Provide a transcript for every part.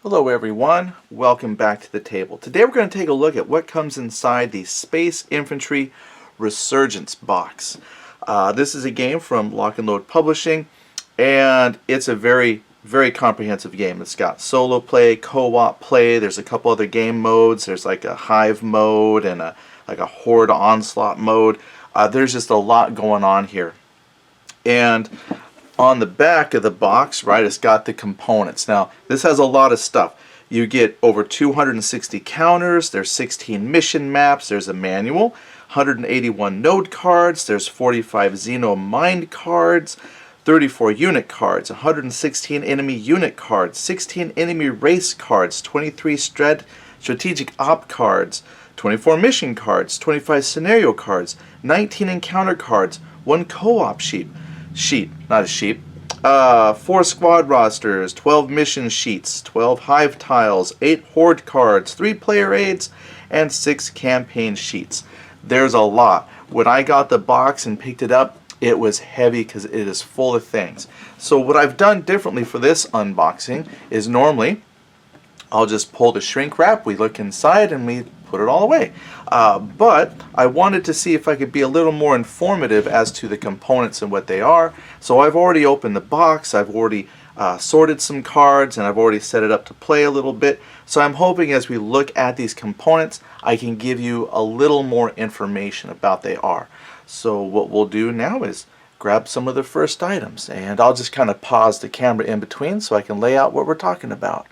Hello everyone, welcome back to the table. Today we're going to take a look at what comes inside the Space Infantry Resurgence box. This is a game from Lock and Load Publishing, and it's a very comprehensive game. It's got solo play, co-op play, there's a couple other game modes, there's like a Hive mode and like a Horde Onslaught mode. There's just a lot going on here. And on the back of the box, right, it's got the components. Now, this has a lot of stuff. You get over 260 counters, there's 16 mission maps, there's a manual, 181 node cards, there's 45 Xeno Mind cards, 34 unit cards, 116 enemy unit cards, 16 enemy race cards, 23 strategic op cards, 24 mission cards, 25 scenario cards, 19 encounter cards, 1 co-op not a sheep, 4 squad rosters, 12 mission sheets, 12 Hive Tiles, 8 Horde Cards, 3 player aids, and 6 campaign sheets. There's a lot. When I got the box and picked it up, it was heavy because it is full of things. So what I've done differently for this unboxing is normally I'll just pull the shrink wrap, we look inside, and we put it all away. But I wanted to see if I could be a little more informative as to the components and what they are. So I've already opened the box, I've already sorted some cards, and I've already set it up to play a little bit. So I'm hoping as we look at these components, I can give you a little more information about they are. So what we'll do now is grab some of the first items, and I'll just kind of pause the camera in between so I can lay out what we're talking about.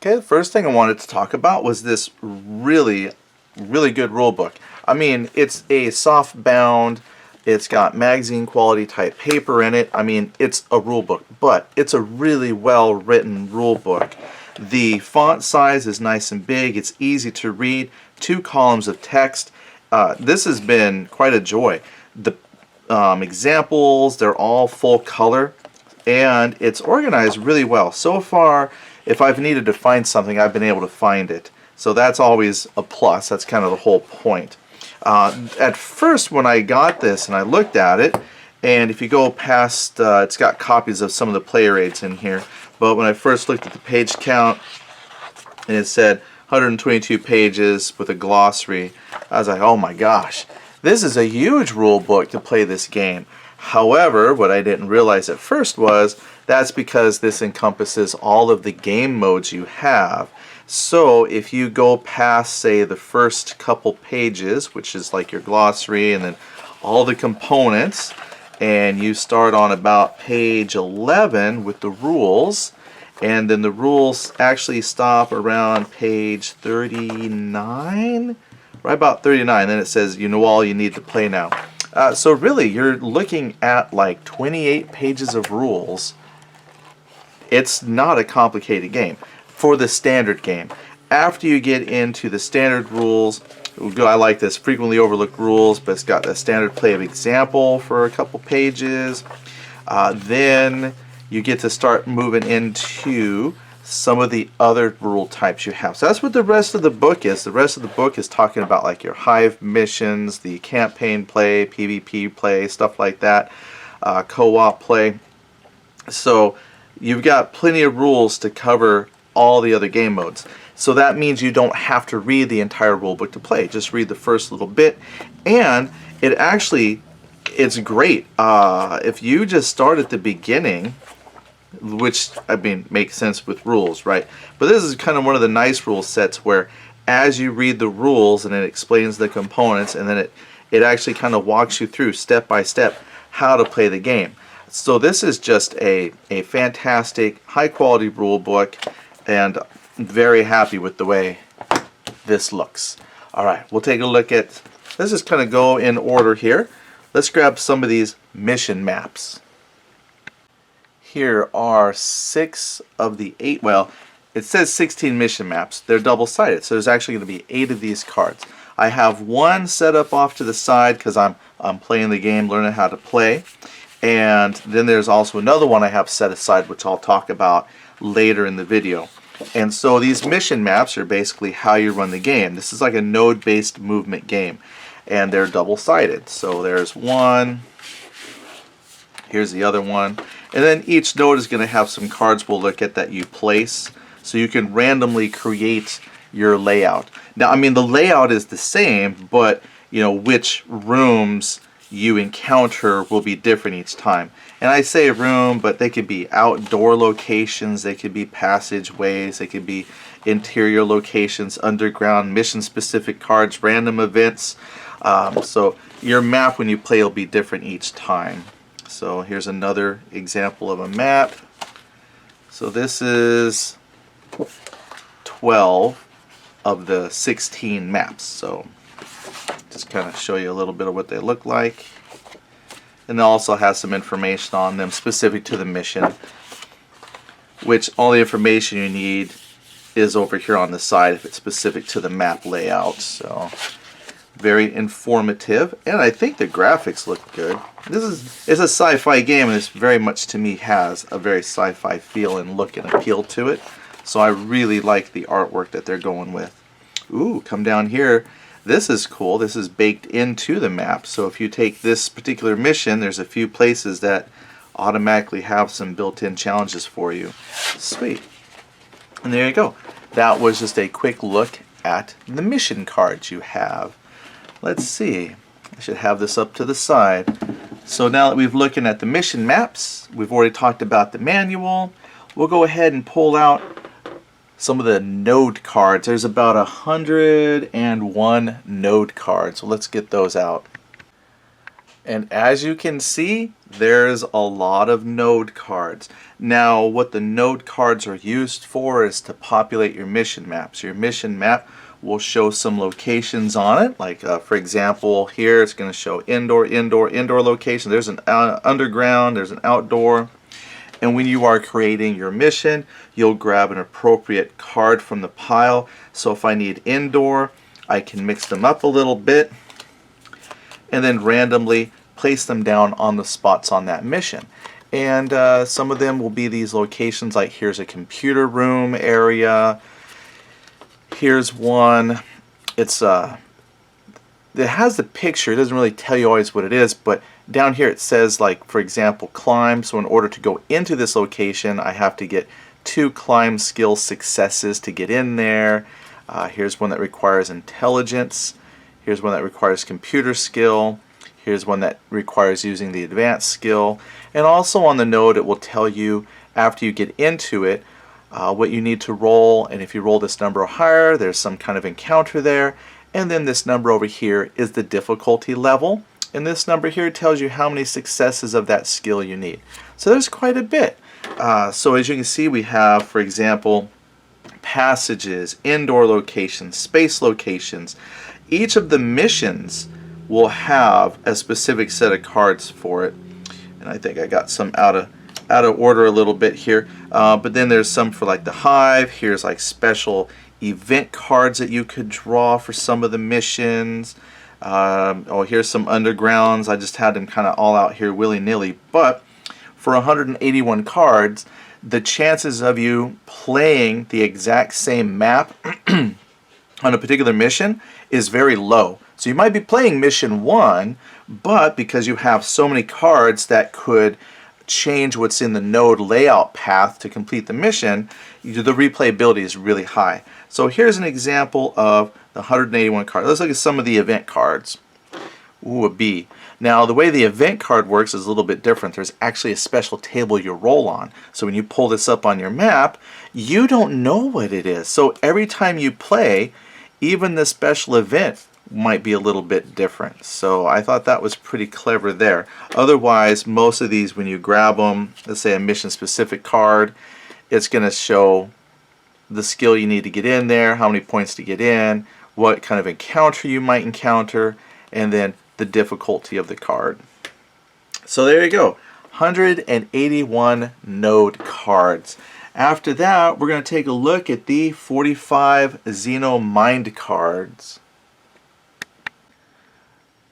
Okay, the first thing I wanted to talk about was this really good rule book. I mean, it's a soft bound, it's got magazine quality type paper in it. I mean, it's a rule book, but it's a really well written rule book. The font size is nice and big, it's easy to read, 2 columns of text. This has been quite a joy. The examples, they're all full color, and it's organized really well. So far, if I've needed to find something, I've been able to find it. So that's always a plus. That's kind of the whole point. At first, when I got this and I looked at it, and if you go past, it's got copies of some of the player aids in here. But when I first looked at the page count, and it said 122 pages with a glossary, I was like, oh my gosh, this is a huge rule book to play this game. However, what I didn't realize at first was that's because this encompasses all of the game modes you have. So if you go past, say, the first couple pages, which is like your glossary and then all the components, and you start on about page 11 with the rules, and then the rules actually stop around page 39, right about 39, then it says you know all you need to play now. So really, you're looking at like 28 pages of rules. It's not a complicated game for the standard game. After you get into the standard rules, I like this, frequently overlooked rules, but it's got a standard play of example for a couple pages. Then you get to start moving into some of the other rule types you have. So that's what the rest of the book is. The rest of the book is talking about like your Hive missions, the campaign play, PvP play, stuff like that, co-op play. So you've got plenty of rules to cover all the other game modes. So that means you don't have to read the entire rule book to play. Just read the first little bit, and it's great. If you just start at the beginning, which, I mean, makes sense with rules, right? But this is kind of one of the nice rule sets where as you read the rules and it explains the components, and then it actually kind of walks you through step by step how to play the game. So this is just a fantastic, high quality rule book, and very happy with the way this looks. Alright, we'll take a look at, let's just kind of go in order here. Let's grab some of these mission maps. Here are 6 of the 8, well, it says 16 mission maps. They're double-sided, so there's actually going to be 8 of these cards. I have one set up off to the side because I'm playing the game, learning how to play. And then there's also another one I have set aside, which I'll talk about later in the video. And so these mission maps are basically how you run the game. This is like a node-based movement game, and they're double-sided. So there's one, here's the other one, And then each node is going to have some cards we'll look at that you place, so you can randomly create your layout. Now, I mean, the layout is the same, but you know, which rooms you encounter will be different each time. And I say room, but they could be outdoor locations, they could be passageways, they could be interior locations, underground, mission-specific cards, random events. So your map when you play will be different each time. So here's another example of a map. So this is 12 of the 16 maps. So just kind of show you a little bit of what they look like. And it also has some information on them specific to the mission, which all the information you need is over here on the side if it's specific to the map layout. So very informative, and I think the graphics look good. It's a sci-fi game, and this very much to me has a very sci-fi feel and look and appeal to it. So I really like the artwork that they're going with. Ooh, come down here. This is cool. This is baked into the map. So if you take this particular mission, there's a few places that automatically have some built-in challenges for you. Sweet. And there you go. That was just a quick look at the mission cards you have. Let's see. I should have this up to the side. So now that we've looking at the mission maps, we've already talked about the manual. We'll go ahead and pull out some of the node cards. There's about 101 node cards. So let's get those out. And as you can see, there's a lot of node cards. Now, what the node cards are used for is to populate your mission maps. Your mission map will show some locations on it. Like, for example, here it's going to show indoor, indoor, indoor location. There's an underground, there's an outdoor. And when you are creating your mission, you'll grab an appropriate card from the pile. So if I need indoor, I can mix them up a little bit and then randomly place them down on the spots on that mission. And some of them will be these locations, like here's a computer room area. Here's one. It has the picture. It doesn't really tell you always what it is, but down here it says, like, for example, climb. So in order to go into this location, I have to get 2 climb skill successes to get in there. Here's one that requires intelligence. Here's one that requires computer skill. Here's one that requires using the advanced skill. And also on the node, it will tell you after you get into it what you need to roll. And if you roll this number or higher, there's some kind of encounter there. And then this number over here is the difficulty level. And this number here tells you how many successes of that skill you need. So there's quite a bit. So as you can see, we have, for example, passages, indoor locations, space locations. Each of the missions will have a specific set of cards for it. And I think I got some out of order a little bit here. But then there's some for like the Hive. Here's like special event cards that you could draw for some of the missions. Oh, here's some undergrounds. I just had them kind of all out here willy-nilly. But for 181 cards, the chances of you playing the exact same map on a particular mission is very low. So you might be playing mission 1, but because you have so many cards that could change what's in the node layout path to complete the mission, the replayability is really high. So here's an example of the 181 cards. Let's look at some of the event cards. Ooh, a B. Now the way the event card works is a little bit different. There's actually a special table you roll on. So when you pull this up on your map, you don't know what it is. So every time you play, even the special event might be a little bit different. So I thought that was pretty clever there. Otherwise, most of these, when you grab them, let's say a mission specific card, it's going to show the skill you need to get in there, how many points to get in, what kind of encounter you might encounter, and then the difficulty of the card. So there you go, 181 node cards. After that, we're going to take a look at the 45 Xeno Mind cards.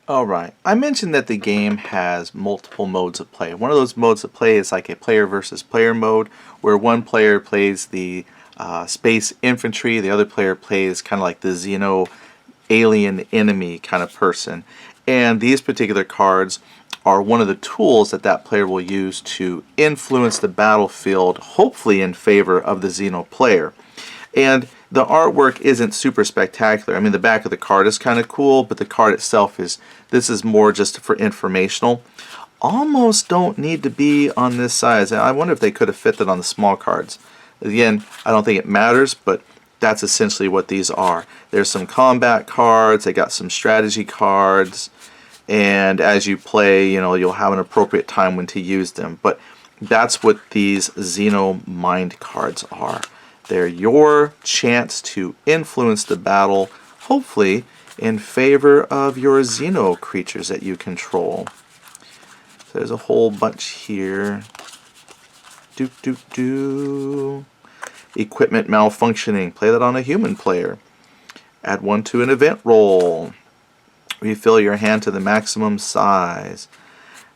Alright, I mentioned that the game has multiple modes of play. One of those modes of play is like a player versus player mode, where one player plays the space infantry, the other player plays kind of like the Xeno alien enemy kind of person. And these particular cards are one of the tools that that player will use to influence the battlefield, hopefully in favor of the Xeno player. And the artwork isn't super spectacular. I mean, the back of the card is kind of cool, but the card itself this is more just for informational. Almost don't need to be on this size. I wonder if they could have fit that on the small cards. Again, I don't think it matters, but that's essentially what these are. There's some combat cards, they got some strategy cards, and as you play, you know, you'll have an appropriate time when to use them. But that's what these Xeno Mind cards are. They're your chance to influence the battle, hopefully in favor of your Xeno creatures that you control. So there's a whole bunch here. Equipment malfunctioning. Play that on a human player. Add 1 to an event roll. Refill your hand to the maximum size.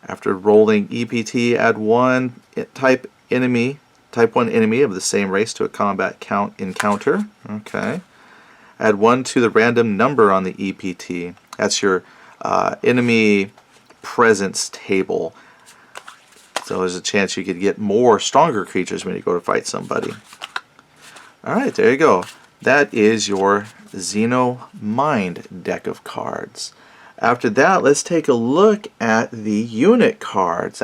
After rolling EPT, add 1 type 1 enemy of the same race to a combat encounter. Okay. Add 1 to the random number on the EPT. That's your enemy presence table. So there's a chance you could get more stronger creatures when you go to fight somebody. Alright, there you go. That is your Xeno Mind deck of cards. After that, let's take a look at the unit cards.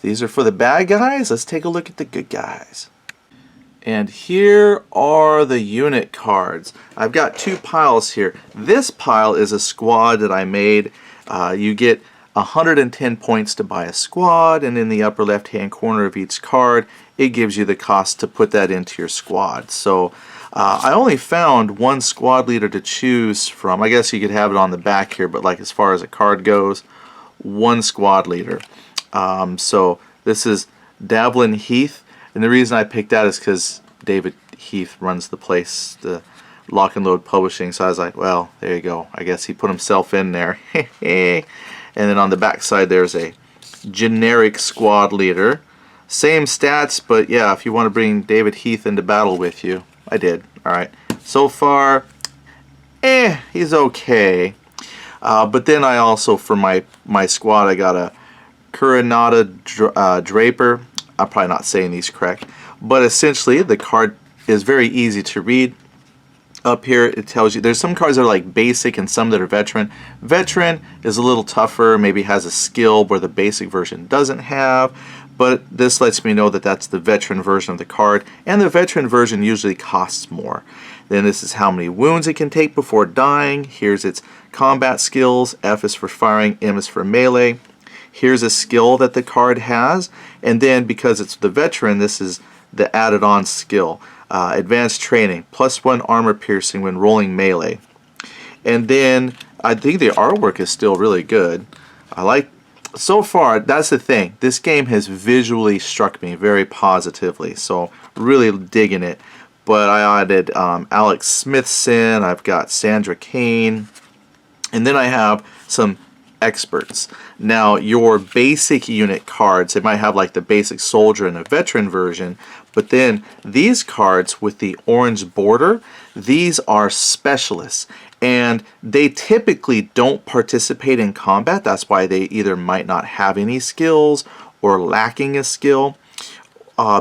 These are for the bad guys. Let's take a look at the good guys. And here are the unit cards. I've got 2 piles here. This pile is a squad that I made. You get 110 points to buy a squad, and in the upper left hand corner of each card it gives you the cost to put that into your squad. So I only found 1 squad leader to choose from. I guess you could have it on the back here, but like as far as a card goes, 1 squad leader. So this is Davlin Heath, and the reason I picked that is because David Heath runs the place, the Lock and Load Publishing, so I was like, well, there you go. I guess he put himself in there. And then on the back side there's a generic squad leader. Same stats, but yeah, if you want to bring David Heath into battle with you, I did. Alright, so far, he's okay. But then I also, for my squad, I got a Kuranada Draper. I'm probably not saying these correct, but essentially the card is very easy to read. Up here it tells you there's some cards that are like basic and some that are veteran. Veteran is a little tougher, maybe has a skill where the basic version doesn't have, but this lets me know that that's the veteran version of the card, and the veteran version usually costs more. Then this is how many wounds it can take before dying. Here's its combat skills. F is for firing, M is for melee. Here's a skill that the card has, and then because it's the veteran, this is the added on skill. Advanced training, +1 armor piercing when rolling melee. And then I think the artwork is still really good. So far, that's the thing. This game has visually struck me very positively, so really digging it. But I added Alex Smithson, I've got Sandra Kane, and then I have some experts. Now, your basic unit cards, they might have like the basic soldier and a veteran version, but then these cards with the orange border, these are specialists, and they typically don't participate in combat. That's why they either might not have any skills or lacking a skill,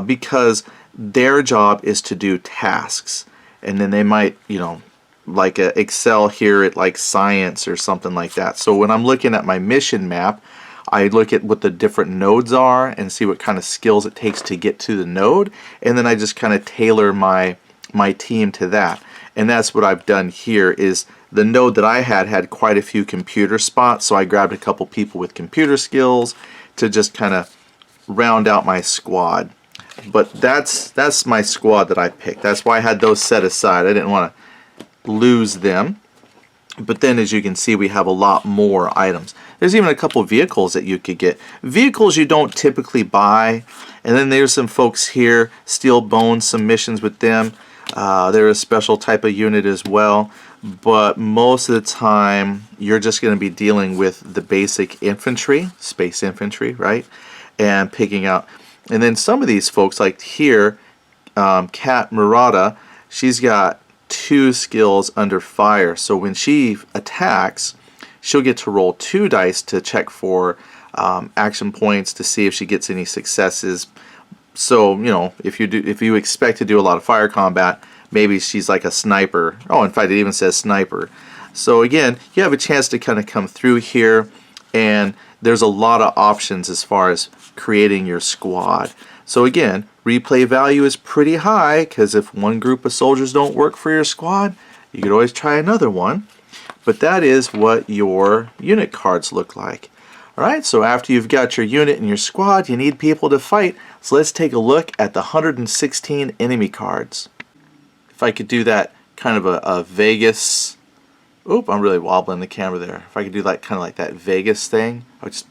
because their job is to do tasks, and then they might, you know, like excel here at like science or something like that. So when I'm looking at my mission map, I look at what the different nodes are and see what kind of skills it takes to get to the node, and then I just kind of tailor my team to that. And that's what I've done here. Is the node that I had quite a few computer spots, so I grabbed a couple people with computer skills to just kind of round out my squad. But that's my squad that I picked. That's why I had those set aside. I didn't want to lose them. But then, as you can see, we have a lot more items. There's even a couple vehicles that you could get. Vehicles you don't typically buy. And then there's some folks here, Steel Bones, some missions with them. They're a special type of unit as well. But most of the time, you're just going to be dealing with the basic infantry, space infantry, right? And picking out. And then some of these folks, like here, Kat Murata, she's got 2 skills under fire. So when she attacks, she'll get to roll 2 dice to check for action points to see if she gets any successes. So, you know, if you expect to do a lot of fire combat, maybe she's like a sniper. Oh, in fact, it even says sniper. So again, you have a chance to kind of come through here, and there's a lot of options as far as creating your squad. So again, replay value is pretty high, because if one group of soldiers don't work for your squad, you could always try another one. But that is what your unit cards look like. Alright, so after you've got your unit and your squad, you need people to fight. So let's take a look at the 116 enemy cards. If I could do that kind of a Vegas... Oop, I'm really wobbling the camera there. If I could do like kind of like that Vegas thing, I would just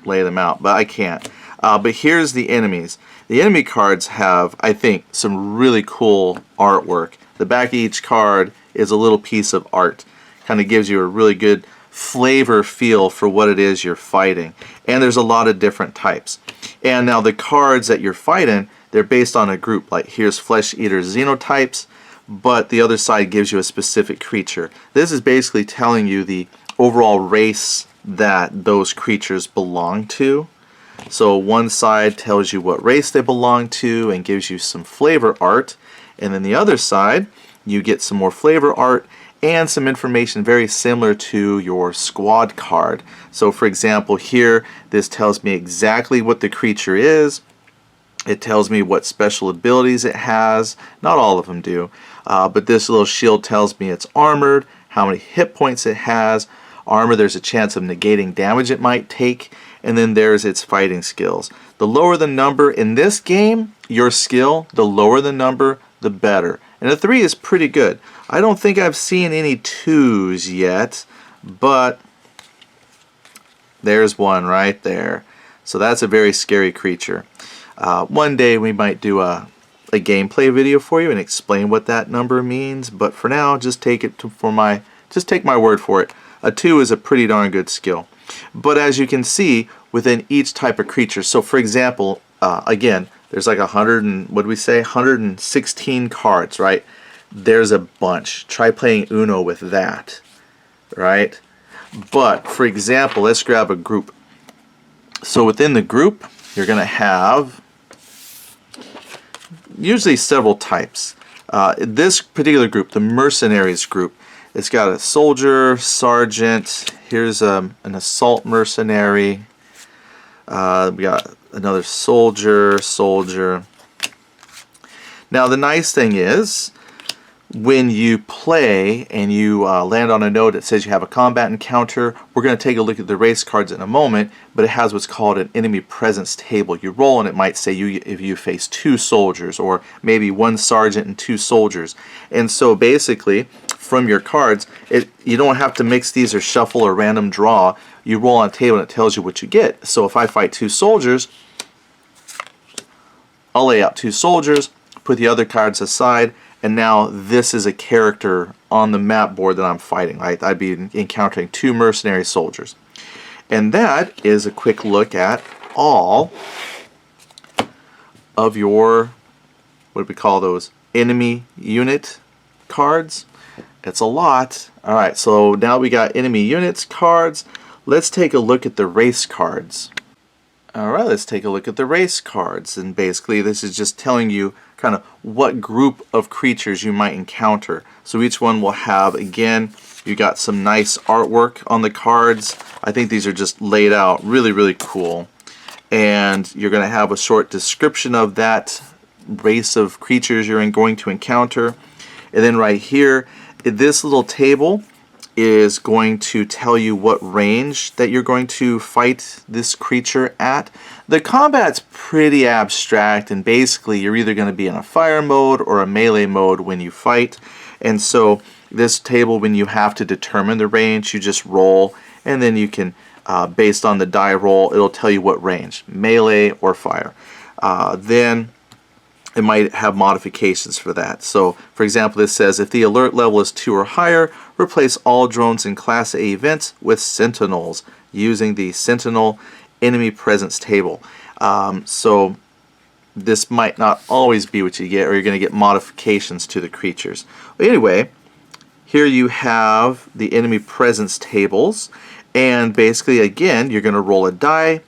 lay them out, but I can't. But here's the enemies. The enemy cards have, I think, some really cool artwork. The back of each card is a little piece of art. Kind of gives you a really good flavor feel for what it is you're fighting. And there's a lot of different types. And now the cards that you're fighting, they're based on a group. Like here's Flesh Eater Xenotypes, but the other side gives you a specific creature. This is basically telling you the overall race that those creatures belong to. So one side tells you what race they belong to and gives you some flavor art, and then the other side you get some more flavor art and some information very similar to your squad card. So for example here, this tells me exactly what the creature is. It tells me what special abilities it has. Not all of them do, but this little shield tells me it's armored, how many hit points it has. Armor, there's a chance of negating damage it might take, and then there's its fighting skills. The lower the number in this game, your skill, the lower the number, the better. And a 3 is pretty good. I don't think I've seen any 2s yet, but there's one right there. So that's a very scary creature. One day we might do a gameplay video for you and explain what that number means, but for now, just take my word for it. A 2 is a pretty darn good skill. But as you can see, within each type of creature, so for example, again, there's like 116 cards, right? There's a bunch. Try playing Uno with that, right? But for example, let's grab a group. So within the group, you're going to have usually several types. This particular group, the mercenaries group, it's got a soldier, sergeant, here's an assault mercenary, we got another soldier. Now the nice thing is, when you play and you land on a node that says you have a combat encounter, we're going to take a look at the race cards in a moment, but it has what's called an enemy presence table. You roll and it might say if you face 2 soldiers, or maybe 1 sergeant and 2 soldiers. And so basically, from your cards, you don't have to mix these or shuffle or random draw. You roll on a table and it tells you what you get. So if I fight 2 soldiers, I'll lay out 2 soldiers, put the other cards aside, and now this is a character on the map board that I'm fighting. Right? I'd be encountering 2 mercenary soldiers. And that is a quick look at all of your, what do we call those, enemy unit cards. It's a lot. Alright, so now we got enemy units cards. Let's take a look at the race cards. Alright, let's take a look at the race cards. And basically this is just telling you kind of what group of creatures you might encounter. So each one will have, again, you got some nice artwork on the cards. I think these are just laid out really, really cool. And you're going to have a short description of that race of creatures you're going to encounter. And then right here, this little table is going to tell you what range that you're going to fight this creature at. The combat's pretty abstract, and basically you're either going to be in a fire mode or a melee mode when you fight. And so this table, when you have to determine the range, you just roll, and then you can, based on the die roll, it'll tell you what range, melee or fire. Then it might have modifications for that. So, for example, this says if the alert level is 2 or higher, replace all drones in Class A events with Sentinels using the Sentinel enemy presence table. So this might not always be what you get, or you're going to get modifications to the creatures. But anyway, here you have the enemy presence tables, And basically, again, you're going to roll a die.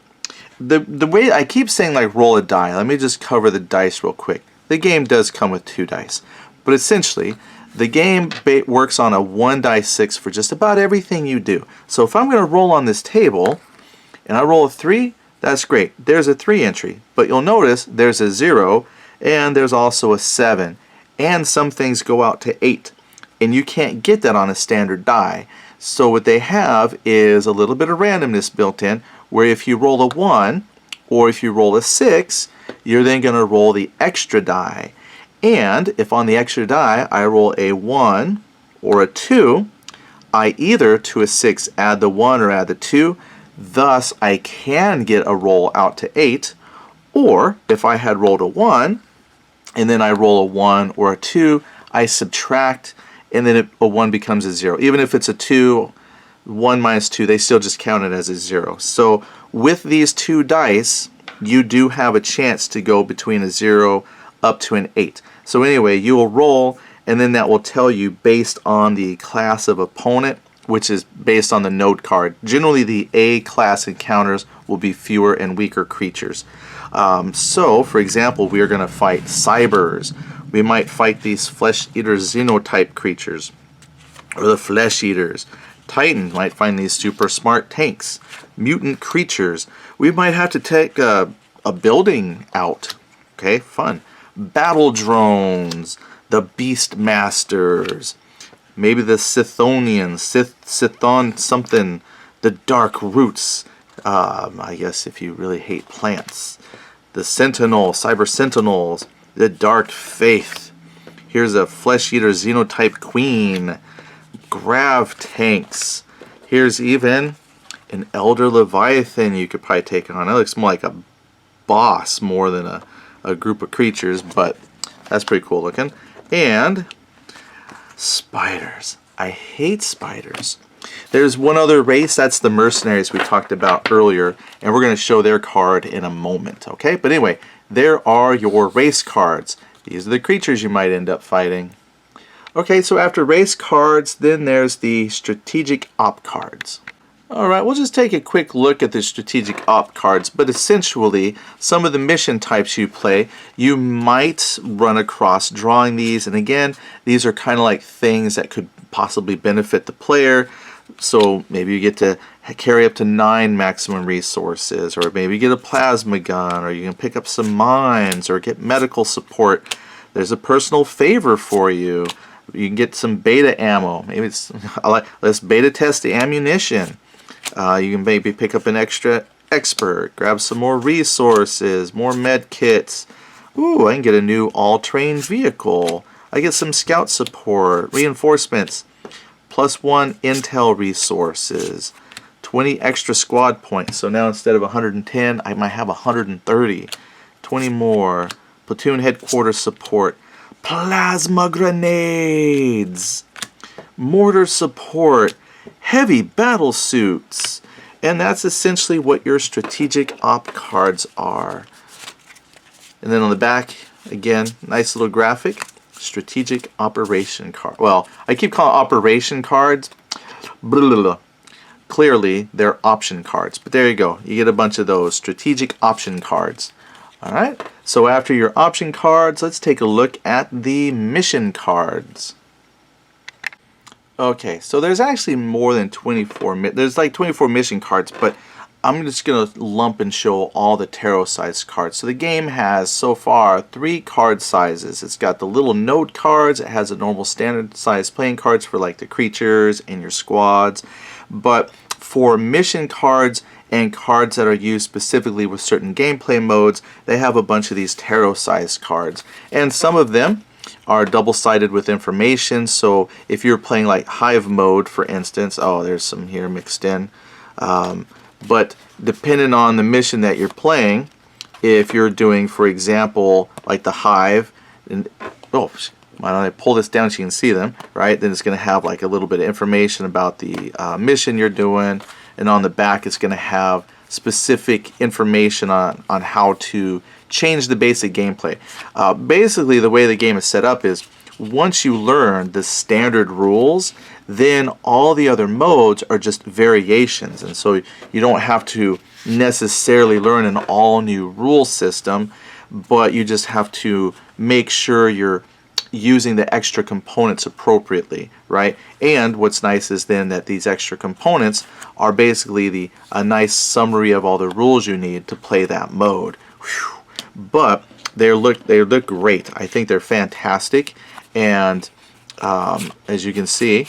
The way I keep saying like roll a die, let me just cover the dice real quick. The game does come with 2 dice, but essentially the game works on a 1d6 for just about everything you do. So if I'm going to roll on this table and I roll a 3, that's great. There's a 3 entry, but you'll notice there's a 0 and there's also a 7, and some things go out to 8, and you can't get that on a standard die. So what they have is a little bit of randomness built in, where if you roll a 1 or if you roll a 6, you're then going to roll the extra die. And if on the extra die I roll a 1 or a 2, I either to a 6 add the 1 or add the 2, thus I can get a roll out to 8. Or if I had rolled a 1 and then I roll a 1 or a 2, I subtract, and then a 1 becomes a 0. Even if it's a 2, 1 minus 2, they still just count it as a 0. So with these 2 dice, you do have a chance to go between a 0 up to an 8. So anyway, you will roll, and then that will tell you based on the class of opponent, which is based on the node card. Generally, the A class encounters will be fewer and weaker creatures. So, for example, we are going to fight Cybers. We might fight these Flesh Eater Xenotype creatures, or the Flesh Eaters. Titans might find these super smart tanks. Mutant creatures. We might have to take a building out. Okay, fun. Battle drones. The Beast Masters. Maybe the Sithonians. Sithon something. The Dark Roots. I guess if you really hate plants. The Sentinel. Cyber Sentinels. The Dark Faith. Here's a Flesh Eater Xenotype Queen. Grav tanks. Here's even an Elder Leviathan you could probably take on. It looks more like a boss more than a group of creatures, but that's pretty cool looking. And spiders. I hate spiders. There's one other race, that's the mercenaries we talked about earlier, and we're going to show their card in a moment, okay? But anyway, there are your race cards. These are the creatures you might end up fighting. Okay, so after race cards, then there's the strategic op cards. Alright, we'll just take a quick look at the strategic op cards, but essentially, some of the mission types you play, you might run across drawing these, and again, these are kind of like things that could possibly benefit the player. So maybe you get to carry up to 9 maximum resources, or maybe you get a plasma gun, or you can pick up some mines, or get medical support. There's a personal favor for you. You can get some beta ammo. Maybe it's let's beta test the ammunition. You can maybe pick up an extra expert, grab some more resources, more med kits. Ooh, I can get a new all-terrain vehicle. I get some scout support, reinforcements, +1 intel resources, 20 extra squad points. So now instead of 110, I might have 130. 20 more. Platoon headquarters support. Plasma grenades, mortar support, heavy battle suits, and that's essentially what your strategic op cards are. And then on the back, again, nice little graphic, strategic operation card. Well, I keep calling operation cards. Blah, blah, blah. Clearly, they're option cards, but there you go. You get a bunch of those strategic option cards. Alright, so after your option cards, let's take a look at the mission cards. Okay, so there's actually more than 24, there's like 24 mission cards, but I'm just going to lump and show all the tarot size cards. So the game has so far 3 card sizes. It's got the little node cards, it has a normal standard size playing cards for like the creatures and your squads, but for mission cards and cards that are used specifically with certain gameplay modes, they have a bunch of these tarot-sized cards. And some of them are double-sided with information, so if you're playing like Hive mode, for instance, oh, there's some here mixed in, but depending on the mission that you're playing, if you're doing, for example, like the Hive, and oh, why don't I pull this down so you can see them, right? Then it's going to have like a little bit of information about the mission you're doing, and on the back it's going to have specific information on how to change the basic gameplay. Basically, the way the game is set up is once you learn the standard rules, then all the other modes are just variations, and so you don't have to necessarily learn an all new rule system, but you just have to make sure you're using the extra components appropriately, right? And what's nice is then that these extra components are basically a nice summary of all the rules you need to play that mode. Whew. But they look great. I think they're fantastic, and as you can see,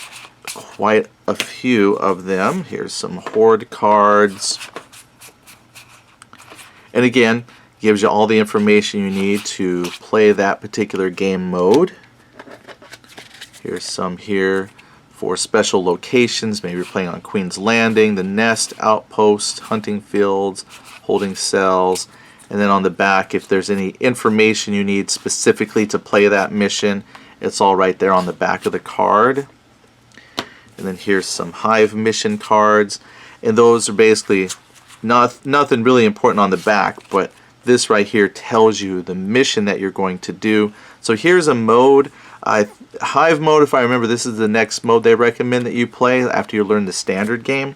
quite a few of them. Here's some Horde cards, and again, gives you all the information you need to play that particular game mode. Here's some here for special locations. Maybe you're playing on Queen's Landing, the Nest, Outpost, Hunting Fields, Holding Cells. And then on the back, if there's any information you need specifically to play that mission, it's all right there on the back of the card. And then here's some Hive mission cards. And those are basically nothing really important on the back, but this right here tells you the mission that you're going to do. So here's a mode. Hive mode, if I remember, this is the next mode they recommend that you play after you learn the standard game.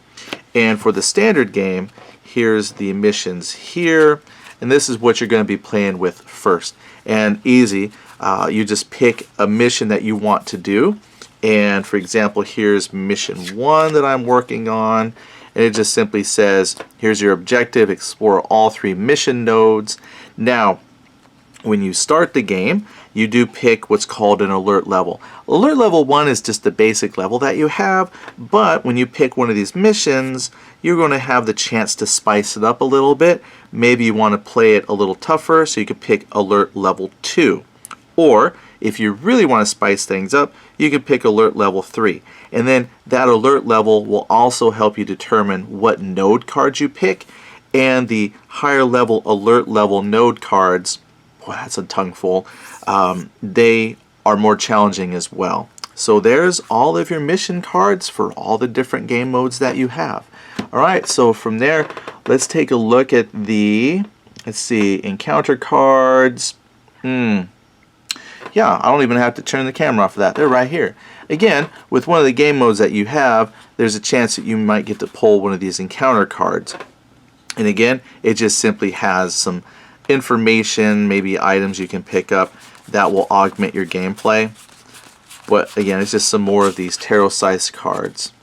And for the standard game, here's the missions here. And this is what you're going to be playing with first. And easy, you just pick a mission that you want to do. And for example, here's mission 1 that I'm working on. And it just simply says, here's your objective, explore all 3 mission nodes. Now, when you start the game, you do pick what's called an alert level. Alert level 1 is just the basic level that you have, but when you pick one of these missions, you're going to have the chance to spice it up a little bit. Maybe you want to play it a little tougher, so you could pick alert level 2. Or, if you really want to spice things up, you can pick alert level 3. And then that alert level will also help you determine what node cards you pick, and the higher level alert level node cards, boy, that's a tongueful, they are more challenging as well. So there's all of your mission cards for all the different game modes that you have. Alright, so from there, let's take a look at the, let's see, encounter cards. Yeah, I don't even have to turn the camera off for that. They're right here. Again, with one of the game modes that you have, there's a chance that you might get to pull one of these encounter cards. And again, it just simply has some information, maybe items you can pick up that will augment your gameplay. But again, it's just some more of these tarot-sized cards.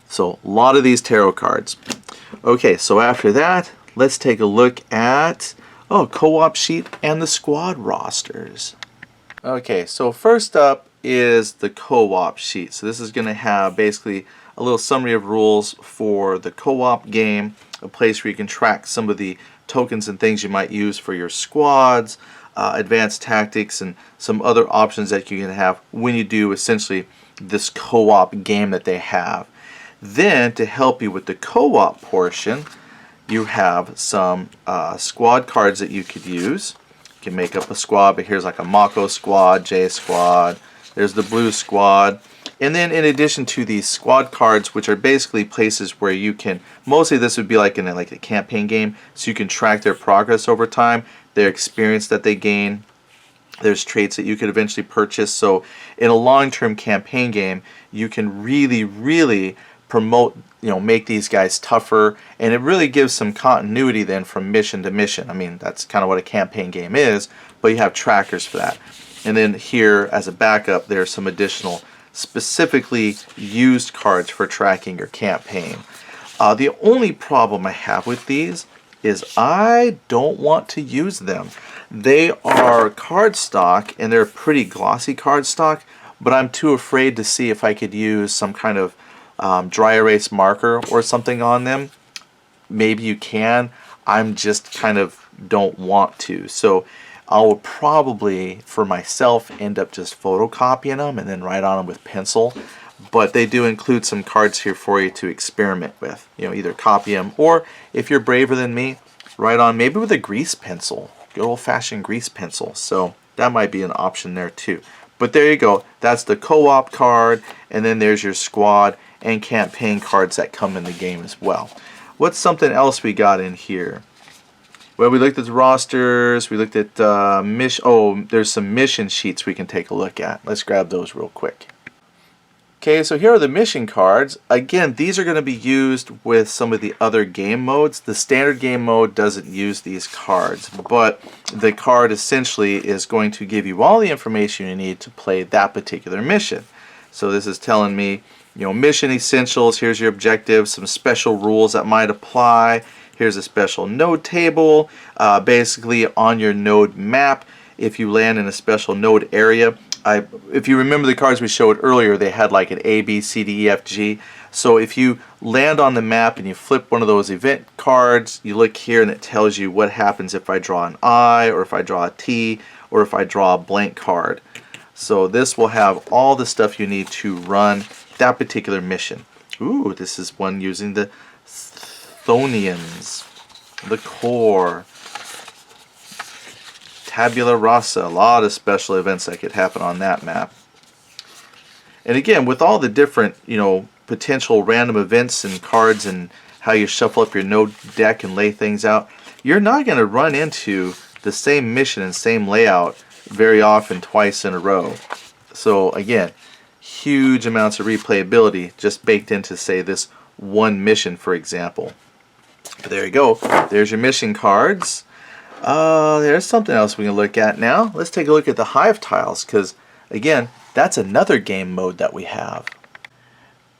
So, a lot of these tarot cards. Okay, so after that, let's take a look at co-op sheet and the squad rosters. Okay, so first up is the co-op sheet. So this is going to have basically a little summary of rules for the co-op game, a place where you can track some of the tokens and things you might use for your squads, advanced tactics, and some other options that you can have when you do essentially this co-op game that they have. Then, to help you with the co-op portion, you have some squad cards that you could use. You can make up a squad, but here's like a Mako squad, J squad, there's the blue squad. And then in addition to these squad cards, which are basically places where you can, mostly this would be like in a campaign game, so you can track their progress over time, their experience that they gain. There's traits that you could eventually purchase. So in a long-term campaign game, you can really promote, make these guys tougher, and it really gives some continuity then from mission to mission. I mean, that's kind of what a campaign game is, but you have trackers for that. And then here, as a backup, there's some additional specifically used cards for tracking your campaign. The only problem I have with these is I don't want to use them. They are cardstock, and they're pretty glossy cardstock, but I'm too afraid to see if I could use some kind of dry erase marker or something on them. Maybe you can. I'm just kind of don't want to. So I will probably, for myself, end up just photocopying them and then write on them with pencil. But they do include some cards here for you to experiment with. Either copy them, or if you're braver than me, write on maybe with a grease pencil. Good old-fashioned grease pencil. So that might be an option there too. But there you go. That's the co-op card, and then there's your squad and campaign cards that come in the game as well. What's something else we got in here? Well, we looked at the rosters, we looked at there's some mission sheets we can take a look at. Let's grab those real quick. Okay, so here are the mission cards. Again, these are going to be used with some of the other game modes. The standard game mode doesn't use these cards, but the card essentially is going to give you all the information you need to play that particular mission. So this is telling me, you know, mission essentials, here's your objectives, some special rules that might apply. Here's a special node table. Basically on your node map, if you land in a special node area, if you remember the cards we showed earlier, they had like an A, B, C, D, E, F, G. So if you land on the map and you flip one of those event cards, you look here and it tells you what happens if I draw an I, or if I draw a T, or if I draw a blank card. So this will have all the stuff you need to run that particular mission. Ooh, this is one using the Thonians, the core. Tabula Rasa, a lot of special events that could happen on that map. And again, with all the different, you know, potential random events and cards and how you shuffle up your node deck and lay things out, you're not going to run into the same mission and same layout very often twice in a row. So again, huge amounts of replayability just baked into, say, this one mission, for example. But there you go. There's your mission cards. There's something else we can look at now. Let's take a look at the Hive Tiles, because again, that's another game mode that we have.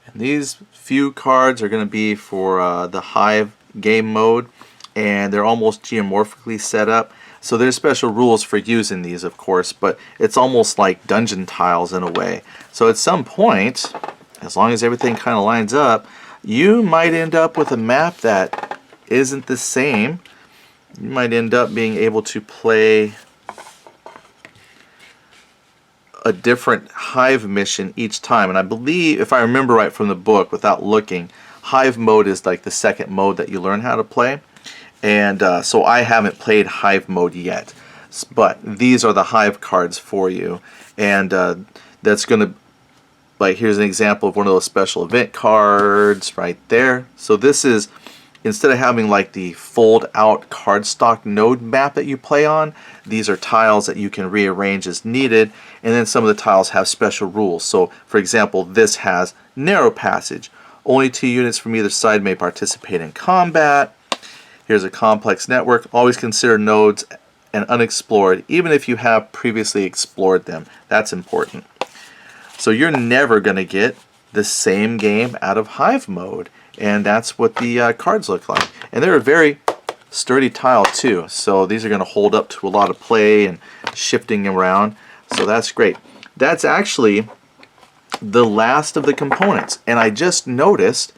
And these few cards are going to be for the Hive game mode, and they're almost geomorphically set up. So there's special rules for using these, of course, but it's almost like dungeon tiles in a way. So at some point, as long as everything kind of lines up, you might end up with a map that isn't the same. You might end up being able to play a different Hive mission each time. And I believe, if I remember right from the book without looking, Hive mode is like the second mode that you learn how to play. And so I haven't played Hive mode yet. But these are the Hive cards for you. And that's going to, like, here's an example of one of those special event cards right there. So this is, instead of having like the fold out cardstock node map that you play on, these are tiles that you can rearrange as needed, and then some of the tiles have special rules. So for example, this has narrow passage. Only 2 units from either side may participate in combat. Here's a complex network. Always consider nodes and unexplored, even if you have previously explored them. That's important. So you're never going to get the same game out of Hive mode. And that's what the cards look like. And they're a very sturdy tile too. So these are going to hold up to a lot of play and shifting around. So that's great. That's actually the last of the components. And I just noticed,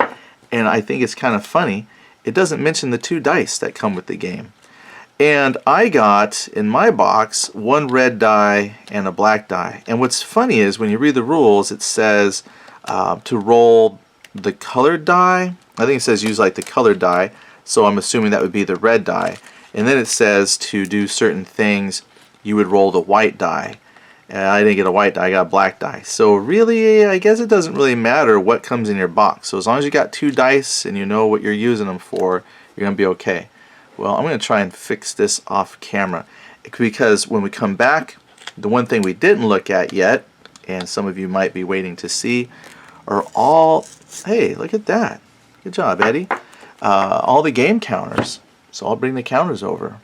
and I think it's kind of funny, it doesn't mention the 2 dice that come with the game. And I got, in my box, 1 red die and a black die. And what's funny is when you read the rules, it says to roll the colored die. I think it says use like the colored die, so I'm assuming that would be the red die. And then it says to do certain things, you would roll the white die. And I didn't get a white die, I got a black die. So really, I guess it doesn't really matter what comes in your box. So as long as you got 2 dice and you know what you're using them for, you're going to be okay. Well, I'm going to try and fix this off camera, because when we come back, the one thing we didn't look at yet, and some of you might be waiting to see, are all, hey, look at that. Good job, Eddie. All the game counters. So I'll bring the counters over.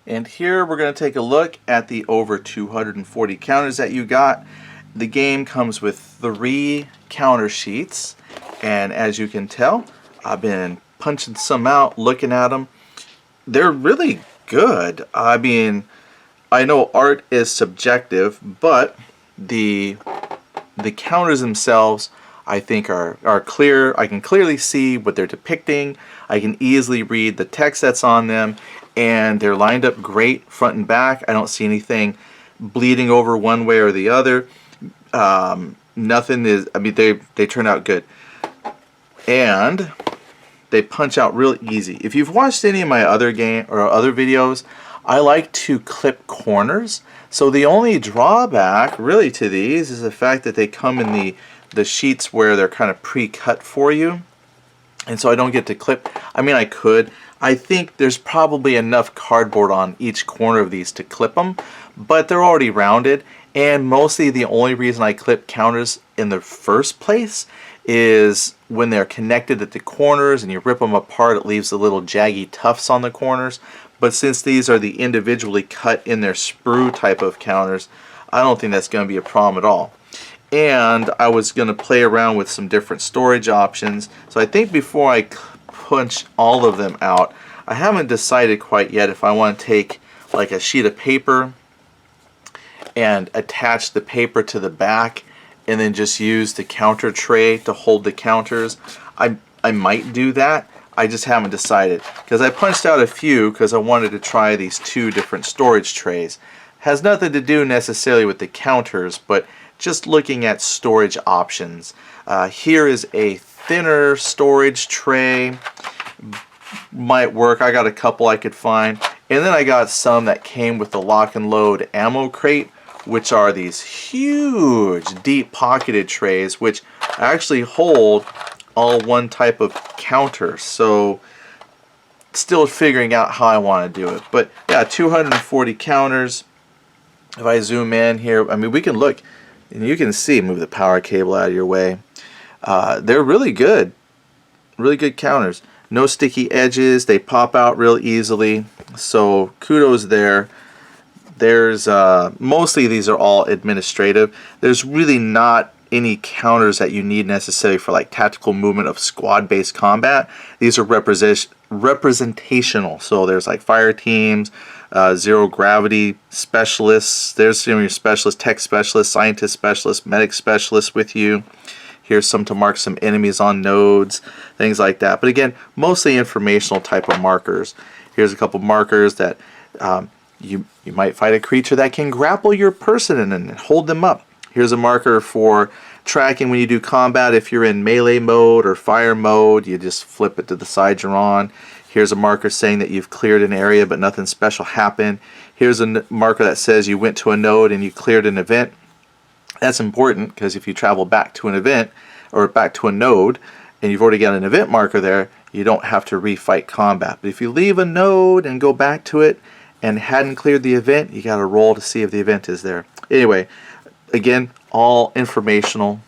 And here we're going to take a look at the over 240 counters that you got. The game comes with 3 counter sheets. And as you can tell, I've been punching some out, looking at them. They're really good. I mean, I know art is subjective, but the counters themselves, I think, are clear. I can clearly see what they're depicting. I can easily read the text that's on them, and they're lined up great front and back. I don't see anything bleeding over one way or the other. Nothing is, I mean, they turn out good. And they punch out real easy. If you've watched any of my other videos, I like to clip corners. So the only drawback really to these is the fact that they come in the sheets where they're kind of pre-cut for you. And so I don't get to clip. I mean, I could. I think there's probably enough cardboard on each corner of these to clip them, but they're already rounded. And mostly the only reason I clip counters in the first place is when they're connected at the corners and you rip them apart, it leaves the little jaggy tufts on the corners. But since these are the individually cut in their sprue type of counters, I don't think that's going to be a problem at all. And I was going to play around with some different storage options. So I think before I punch all of them out, I haven't decided quite yet if I want to take like a sheet of paper and attach the paper to the back and then just use the counter tray to hold the counters. I might do that. I just haven't decided, because I punched out a few because I wanted to try these 2 different storage trays. Has nothing to do necessarily with the counters, but just looking at storage options. Here is a thinner storage tray. Might work. I got a couple I could find. And then I got some that came with the lock and load ammo crate, which are these huge deep pocketed trays which actually hold all one type of counter. So still figuring out how I want to do it. But yeah, 240 counters. If I zoom in here, I mean, we can look and you can see, move the power cable out of your way. They're really good counters. No sticky edges, they pop out real easily, so kudos there. There's mostly these are all administrative. There's really not any counters that you need necessarily for like tactical movement of squad-based combat. These are representational. So there's like fire teams, zero gravity specialists. There's some of your specialists, tech specialists, scientist specialists, medic specialists with you. Here's some to mark some enemies on nodes, things like that. But again, mostly informational type of markers. Here's a couple markers that you might fight a creature that can grapple your person and hold them up. Here's a marker for tracking when you do combat. If you're in melee mode or fire mode, you just flip it to the side you're on. Here's a marker saying that you've cleared an area but nothing special happened. Here's a marker that says you went to a node and you cleared an event. That's important because if you travel back to an event or back to a node and you've already got an event marker there, you don't have to refight combat. But if you leave a node and go back to it and hadn't cleared the event, you got to roll to see if the event is there. Anyway, again, all informational.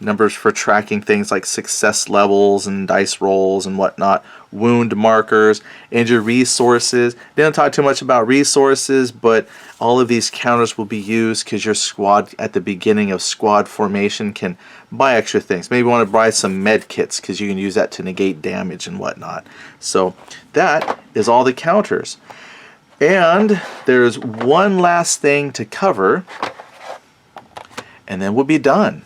Numbers for tracking things like success levels and dice rolls and whatnot. Wound markers and your resources. They don't talk too much about resources, but all of these counters will be used because your squad at the beginning of squad formation can buy extra things. Maybe you want to buy some med kits because you can use that to negate damage and whatnot. So that is all the counters. And there's one last thing to cover, and then we'll be done.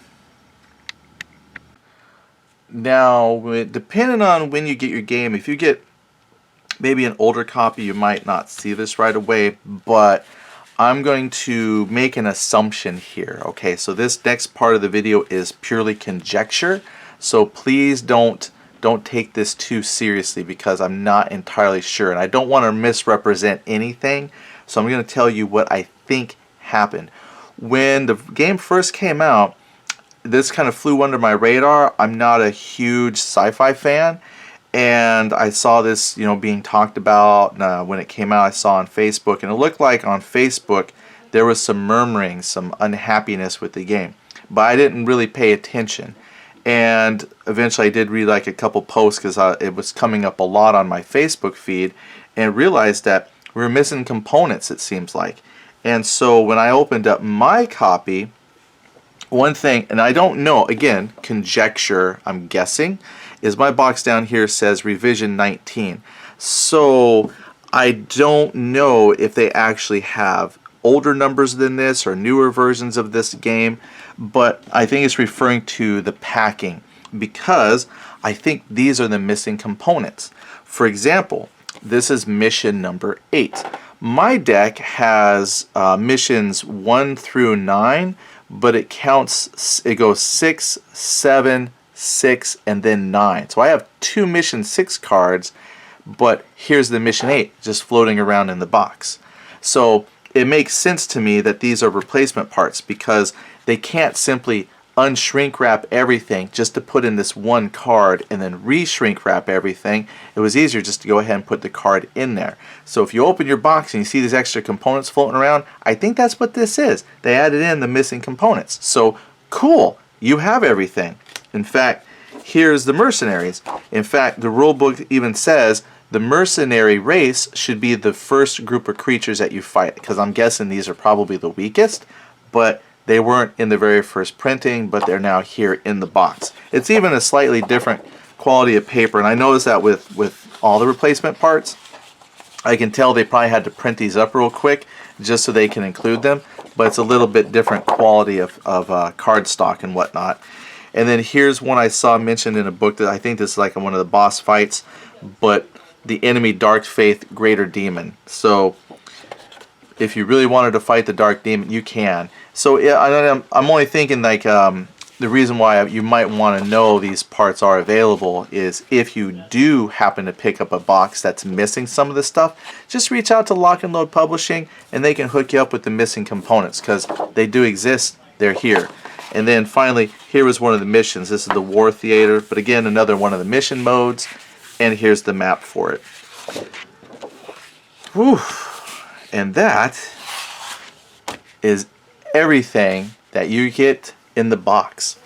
Now, depending on when you get your game, if you get maybe an older copy, you might not see this right away, but I'm going to make an assumption here. Okay, so this next part of the video is purely conjecture, so please don't take this too seriously because I'm not entirely sure, and I don't want to misrepresent anything, so I'm going to tell you what I think happened. When the game first came out, this kind of flew under my radar. I'm not a huge sci-fi fan, and I saw this, being talked about when it came out. I saw on Facebook, and it looked like on Facebook there was some murmuring, some unhappiness with the game, but I didn't really pay attention. And eventually I did read like a couple posts because it was coming up a lot on my Facebook feed, and realized that we were missing components, it seems like. And so when I opened up my copy, one thing, and I don't know, again, conjecture, I'm guessing, is my box down here says revision 19. So I don't know if they actually have older numbers than this or newer versions of this game, but I think it's referring to the packing because I think these are the missing components. For example, this is mission number 8. My deck has missions 1 through 9, but it goes 6, 7, 6, and then 9. So I have 2 mission 6 cards, but here's the mission 8 just floating around in the box. So it makes sense to me that these are replacement parts because they can't simply unshrink wrap everything just to put in this one card and then re-shrink wrap everything. It was easier just to go ahead and put the card in there. So if you open your box and you see these extra components floating around, I think that's what this is. They added in the missing components. So cool, you have everything. In fact, here's the mercenaries. In fact, the rule book even says the mercenary race should be the first group of creatures that you fight, because I'm guessing these are probably the weakest, but they weren't in the very first printing, but they're now here in the box. It's even a slightly different quality of paper, and I noticed that with all the replacement parts. I can tell they probably had to print these up real quick just so they can include them, but it's a little bit different quality of card stock and whatnot. And then here's one I saw mentioned in a book that I think this is like one of the boss fights, but the enemy Dark Faith Greater Demon. So if you really wanted to fight the Dark Demon, you can. So yeah, I'm only thinking like the reason why you might want to know these parts are available is if you do happen to pick up a box that's missing some of this stuff, just reach out to Lock and Load Publishing and they can hook you up with the missing components, because they do exist. They're here. And then finally, here was one of the missions. This is the War Theater, but again, another one of the mission modes. And here's the map for it. Whew. And that is everything that you get in the box.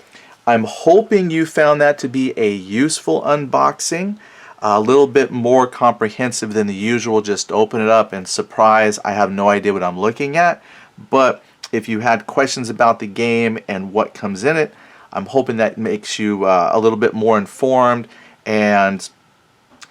I'm hoping you found that to be a useful unboxing, a little bit more comprehensive than the usual just open it up and surprise, I have no idea what I'm looking at. But if you had questions about the game and what comes in it, I'm hoping that makes you a little bit more informed, and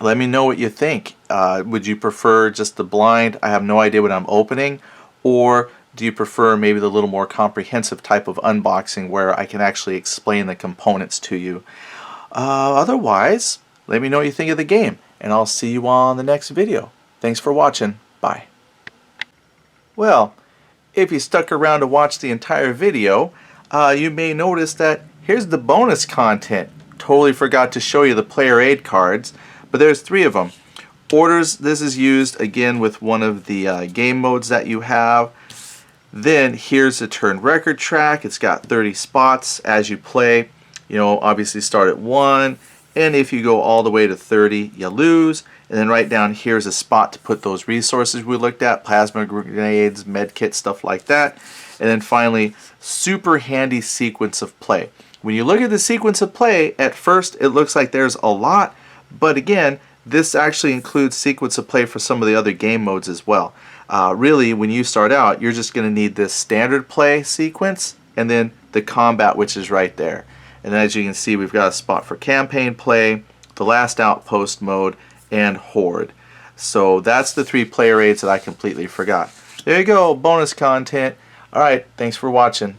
let me know what you think. Would you prefer just the blind, I have no idea what I'm opening, or do you prefer maybe the little more comprehensive type of unboxing where I can actually explain the components to you? Otherwise, let me know what you think of the game, and I'll see you on the next video. Thanks for watching. Bye. Well, if you stuck around to watch the entire video, you may notice that here's the bonus content. Totally forgot to show you the player aid cards, but there's 3 of them. Orders, this is used again with one of the game modes that you have. Then here's the turn record track. It's got 30 spots as you play. You know, obviously start at 1, and if you go all the way to 30, you lose. And then right down here's a spot to put those resources we looked at, plasma grenades, med kit, stuff like that. And then finally, super handy sequence of play. When you look at the sequence of play, at first it looks like there's a lot, but again, this actually includes sequence of play for some of the other game modes as well. Really, when you start out, you're just going to need this standard play sequence and then the combat, which is right there. And as you can see, we've got a spot for campaign play, the last outpost mode, and Horde. So that's the 3 player aids that I completely forgot. There you go, bonus content. Alright, thanks for watching.